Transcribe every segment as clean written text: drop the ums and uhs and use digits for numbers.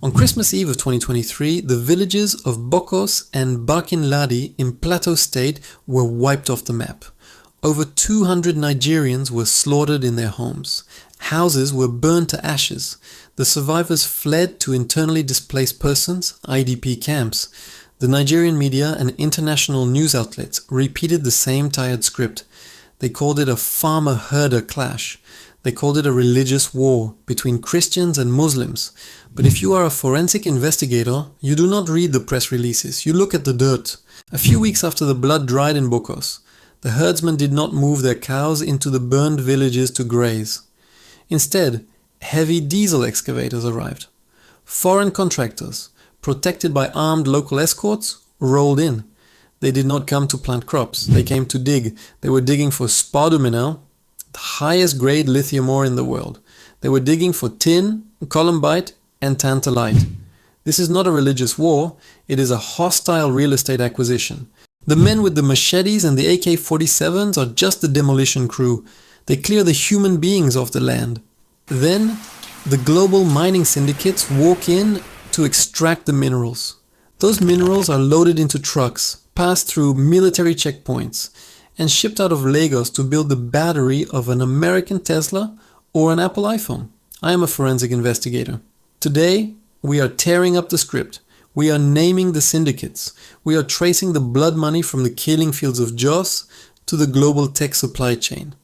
On Christmas Eve of 2023, the villages of Bokos and Barkinladi in Plateau State were wiped off the map. Over 200 Nigerians were slaughtered in their homes. Houses were burned to ashes. The survivors fled to internally displaced persons, IDP camps. The Nigerian media and international news outlets repeated the same tired script. They called it a farmer-herder clash. They called it a religious war between Christians and Muslims. But if you are a forensic investigator, you do not read the press releases, you look at the dirt. A few weeks after the blood dried in Bokos, the herdsmen did not move their cows into the burned villages to graze. Instead, heavy diesel excavators arrived. Foreign contractors, protected by armed local escorts, rolled in. They did not come to plant crops, they came to dig. They were digging for spodumene, the highest grade lithium ore in the world. They were digging for tin, columbite, and tantalite. This is not a religious war, it is a hostile real estate acquisition. The men with the machetes and the AK-47s are just the demolition crew. They clear the human beings off the land. Then, the global mining syndicates walk in to extract the minerals. Those minerals are loaded into trucks, passed through military checkpoints, and shipped out of Lagos to build the battery of an American Tesla or an Apple iPhone. I am a forensic investigator. Today, we are tearing up the script. We are naming the syndicates. We are tracing the blood money from the killing fields of Jos to the global tech supply chain.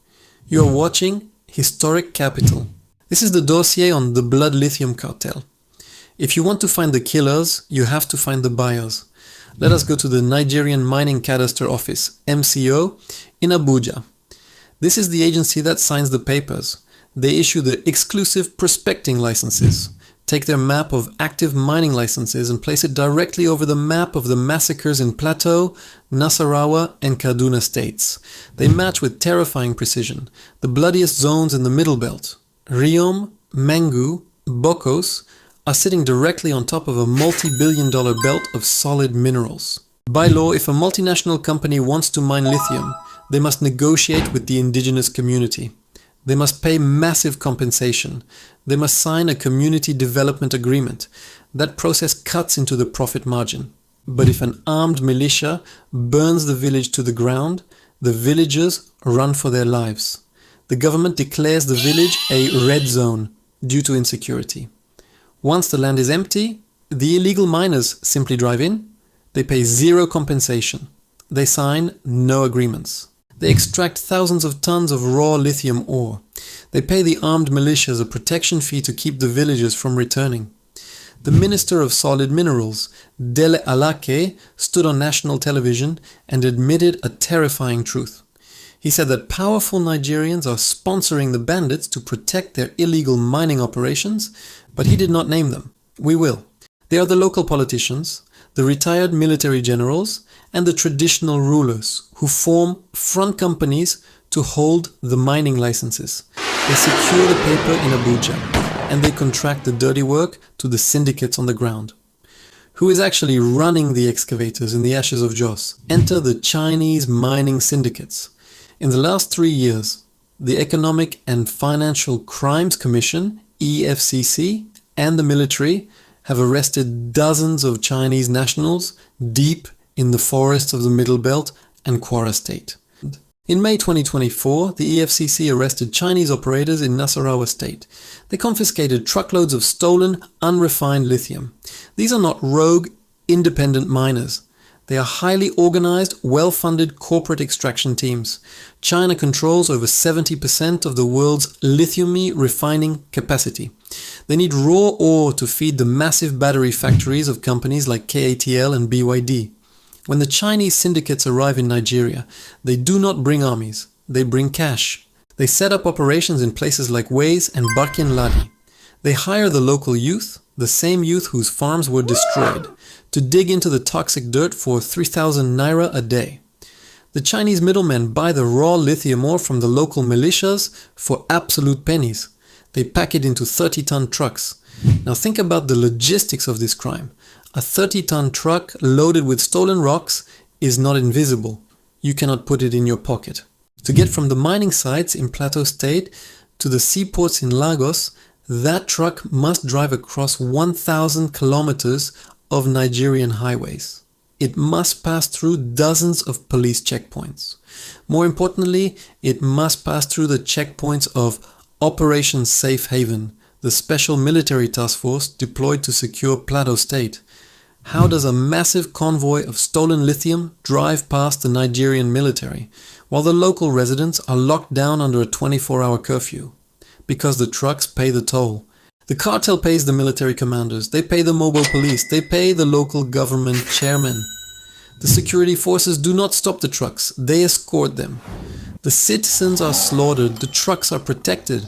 You are watching Historic Capital. This is the dossier on the blood lithium cartel. If you want to find the killers, you have to find the buyers. Let us go to the Nigerian Mining Cadastre Office, MCO, in Abuja. This is the agency that signs the papers. They issue the exclusive prospecting licenses. Take their map of active mining licenses and place it directly over the map of the massacres in Plateau, Nasarawa, and Kaduna states. They match with terrifying precision the bloodiest zones in the Middle Belt. Riom, Mangu, Bokos are sitting directly on top of a multi-billion-dollar belt of solid minerals. By law, if a multinational company wants to mine lithium, they must negotiate with the indigenous community. They must pay massive compensation. They must sign a community development agreement. That process cuts into the profit margin. But if an armed militia burns the village to the ground, the villagers run for their lives. The government declares the village a red zone due to insecurity. Once the land is empty, the illegal miners simply drive in. They pay zero compensation. They sign no agreements. They extract thousands of tons of raw lithium ore. They pay the armed militias a protection fee to keep the villagers from returning. The Minister of Solid Minerals, Dele Alake, stood on national television and admitted a terrifying truth. He said that powerful Nigerians are sponsoring the bandits to protect their illegal mining operations, but he did not name them. We will. They are the local politicians, the retired military generals, and the traditional rulers who form front companies to hold the mining licenses. They secure the paper in Abuja, and they contract the dirty work to the syndicates on the ground. Who is actually running the excavators in the ashes of Jos? Enter the Chinese mining syndicates. In the last 3 years, the Economic and Financial Crimes Commission, EFCC, and the military have arrested dozens of Chinese nationals deep in the forests of the Middle Belt and Kwara State. In May 2024, the EFCC arrested Chinese operators in Nasarawa State. They confiscated truckloads of stolen, unrefined lithium. These are not rogue, independent miners. They are highly organized, well-funded corporate extraction teams. China controls over 70% of the world's lithium refining capacity. They need raw ore to feed the massive battery factories of companies like KATL and BYD. When the Chinese syndicates arrive in Nigeria, they do not bring armies, they bring cash. They set up operations in places like Ways and Barkinladi. They hire the local youth, the same youth whose farms were destroyed, to dig into the toxic dirt for 3,000 naira a day. The Chinese middlemen buy the raw lithium ore from the local militias for absolute pennies. They pack it into 30-ton trucks. Now think about the logistics of this crime. A 30-ton truck loaded with stolen rocks is not invisible. You cannot put it in your pocket. To get from the mining sites in Plateau State to the seaports in Lagos, that truck must drive across 1,000 kilometers of Nigerian highways. It must pass through dozens of police checkpoints. More importantly, it must pass through the checkpoints of Operation Safe Haven, the special military task force deployed to secure Plateau State. How does a massive convoy of stolen lithium drive past the Nigerian military, while the local residents are locked down under a 24-hour curfew? Because the trucks pay the toll. The cartel pays the military commanders, they pay the mobile police, they pay the local government chairman. The security forces do not stop the trucks, they escort them. The citizens are slaughtered, the trucks are protected.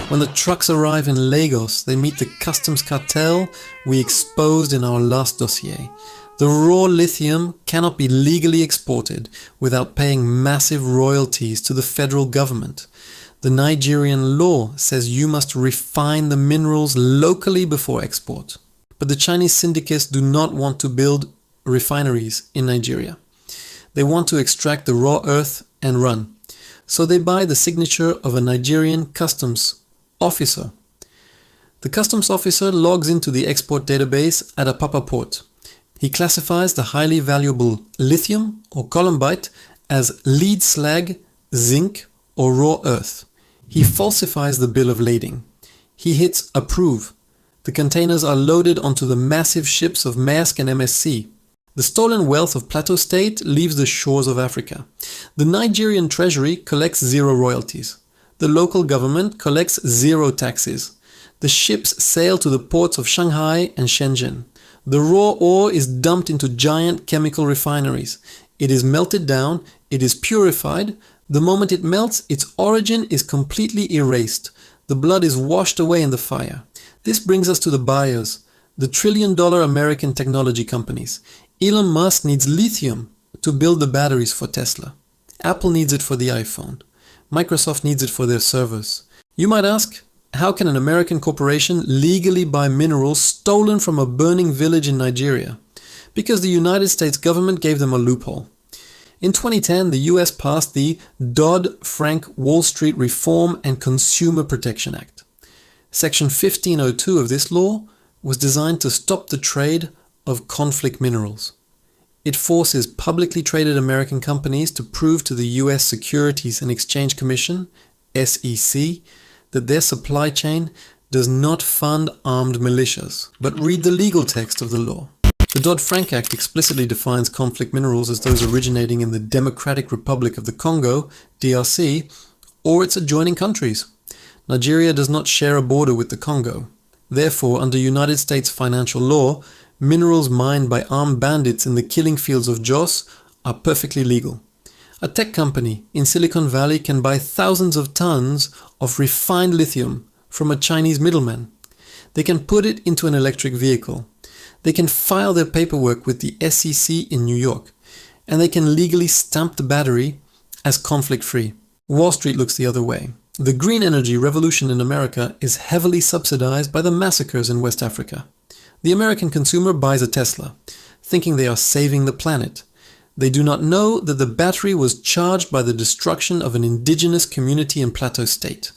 When the trucks arrive in Lagos, they meet the customs cartel we exposed in our last dossier. The raw lithium cannot be legally exported without paying massive royalties to the federal government. The Nigerian law says you must refine the minerals locally before export. But the Chinese syndicates do not want to build refineries in Nigeria. They want to extract the raw earth and run. So they buy the signature of a Nigerian customs officer. The customs officer logs into the export database at Apapa port. He classifies the highly valuable lithium or columbite as lead slag, zinc, or raw earth. He falsifies the bill of lading. He hits approve. The containers are loaded onto the massive ships of Maersk and MSC. The stolen wealth of Plateau State leaves the shores of Africa. The Nigerian treasury collects zero royalties. The local government collects zero taxes. The ships sail to the ports of Shanghai and Shenzhen. The raw ore is dumped into giant chemical refineries. It is melted down, it is purified. The moment it melts, its origin is completely erased. The blood is washed away in the fire. This brings us to the buyers, the trillion-dollar American technology companies. Elon Musk needs lithium to build the batteries for Tesla. Apple needs it for the iPhone. Microsoft needs it for their servers. You might ask, how can an American corporation legally buy minerals stolen from a burning village in Nigeria? Because the United States government gave them a loophole. In 2010, the US passed the Dodd-Frank Wall Street Reform and Consumer Protection Act. Section 1502 of this law was designed to stop the trade of conflict minerals. It forces publicly traded American companies to prove to the US Securities and Exchange Commission, SEC, that their supply chain does not fund armed militias. But read the legal text of the law. The Dodd-Frank Act explicitly defines conflict minerals as those originating in the Democratic Republic of the Congo, DRC, or its adjoining countries. Nigeria does not share a border with the Congo. Therefore, under United States financial law, minerals mined by armed bandits in the killing fields of Jos are perfectly legal. A tech company in Silicon Valley can buy thousands of tons of refined lithium from a Chinese middleman. They can put it into an electric vehicle. They can file their paperwork with the SEC in New York, and they can legally stamp the battery as conflict-free. Wall Street looks the other way. The green energy revolution in America is heavily subsidized by the massacres in West Africa. The American consumer buys a Tesla, thinking they are saving the planet. They do not know that the battery was charged by the destruction of an indigenous community in Plateau State.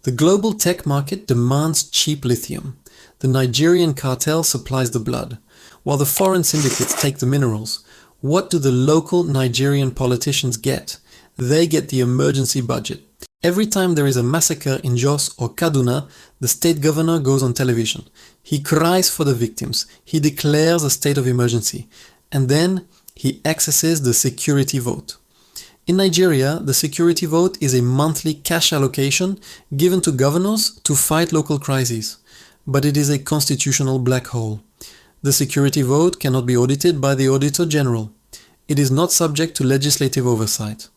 The global tech market demands cheap lithium. The Nigerian cartel supplies the blood, while the foreign syndicates take the minerals. What do the local Nigerian politicians get? They get the emergency budget. Every time there is a massacre in Jos or Kaduna, the state governor goes on television. He cries for the victims. He declares a state of emergency. And then he accesses the security vote. In Nigeria, the security vote is a monthly cash allocation given to governors to fight local crises. But it is a constitutional black hole. The security vote cannot be audited by the Auditor General. It is not subject to legislative oversight.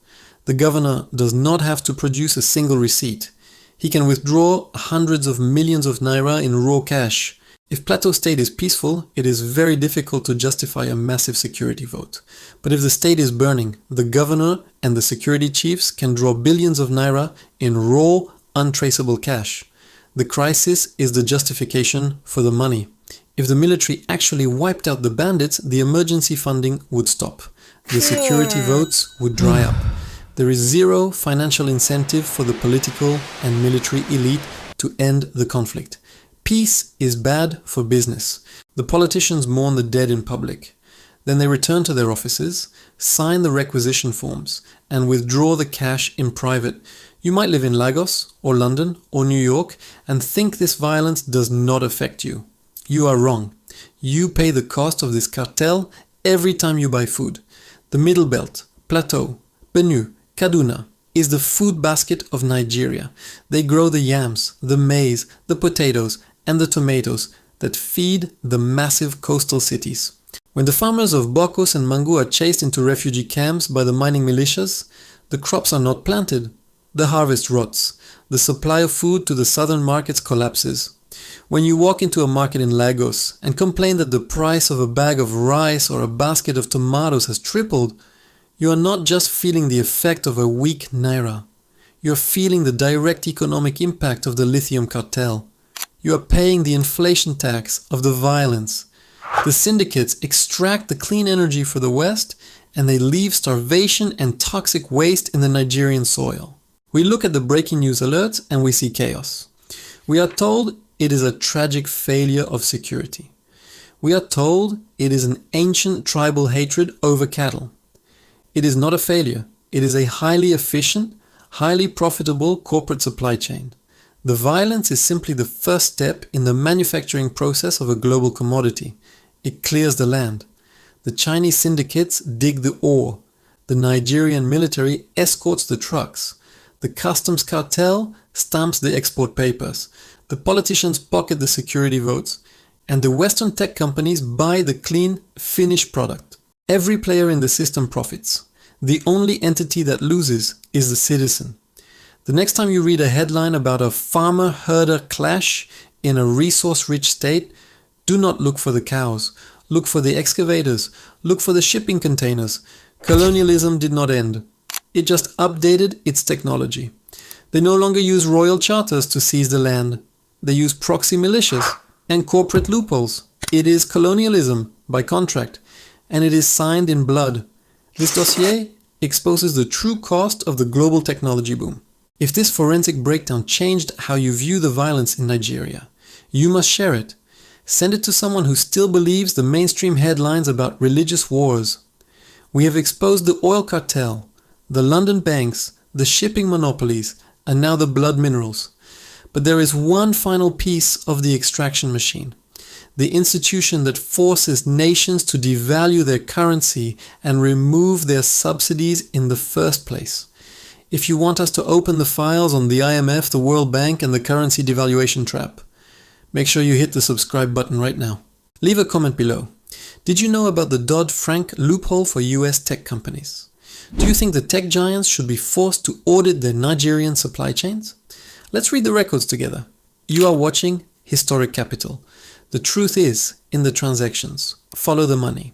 The governor does not have to produce a single receipt. He can withdraw hundreds of millions of naira in raw cash. If Plateau State is peaceful, it is very difficult to justify a massive security vote. But if the state is burning, the governor and the security chiefs can draw billions of naira in raw, untraceable cash. The crisis is the justification for the money. If the military actually wiped out the bandits, the emergency funding would stop. The security votes would dry up. There is zero financial incentive for the political and military elite to end the conflict. Peace is bad for business. The politicians mourn the dead in public. Then they return to their offices, sign the requisition forms, and withdraw the cash in private. You might live in Lagos, or London, or New York, and think this violence does not affect you. You are wrong. You pay the cost of this cartel every time you buy food. The Middle Belt, Plateau, Benue, Kaduna is the food basket of Nigeria. They grow the yams, the maize, the potatoes, and the tomatoes that feed the massive coastal cities. When the farmers of Bokos and Mangu are chased into refugee camps by the mining militias, the crops are not planted. The harvest rots. The supply of food to the southern markets collapses. When you walk into a market in Lagos and complain that the price of a bag of rice or a basket of tomatoes has tripled, you are not just feeling the effect of a weak naira. You are feeling the direct economic impact of the lithium cartel. You are paying the inflation tax of the violence. The syndicates extract the clean energy for the West, and they leave starvation and toxic waste in the Nigerian soil. We look at the breaking news alerts and we see chaos. We are told it is a tragic failure of security. We are told it is an ancient tribal hatred over cattle. It is not a failure. It is a highly efficient, highly profitable corporate supply chain. The violence is simply the first step in the manufacturing process of a global commodity. It clears the land. The Chinese syndicates dig the ore. The Nigerian military escorts the trucks. The customs cartel stamps the export papers. The politicians pocket the security votes. And the Western tech companies buy the clean, finished product. Every player in the system profits. The only entity that loses is the citizen. The next time you read a headline about a farmer-herder clash in a resource-rich state, do not look for the cows. Look for the excavators. Look for the shipping containers. Colonialism did not end. It just updated its technology. They no longer use royal charters to seize the land. They use proxy militias and corporate loopholes. It is colonialism by contract, and it is signed in blood. This dossier exposes the true cost of the global technology boom. If this forensic breakdown changed how you view the violence in Nigeria, you must share it. Send it to someone who still believes the mainstream headlines about religious wars. We have exposed the oil cartel, the London banks, the shipping monopolies, and now the blood minerals. But there is one final piece of the extraction machine. The institution that forces nations to devalue their currency and remove their subsidies in the first place. If you want us to open the files on the IMF, the World Bank, and the currency devaluation trap, make sure you hit the subscribe button right now. Leave a comment below. Did you know about the Dodd-Frank loophole for US tech companies? Do you think the tech giants should be forced to audit their Nigerian supply chains? Let's read the records together. You are watching Historic Capital. The truth is in the transactions. Follow the money.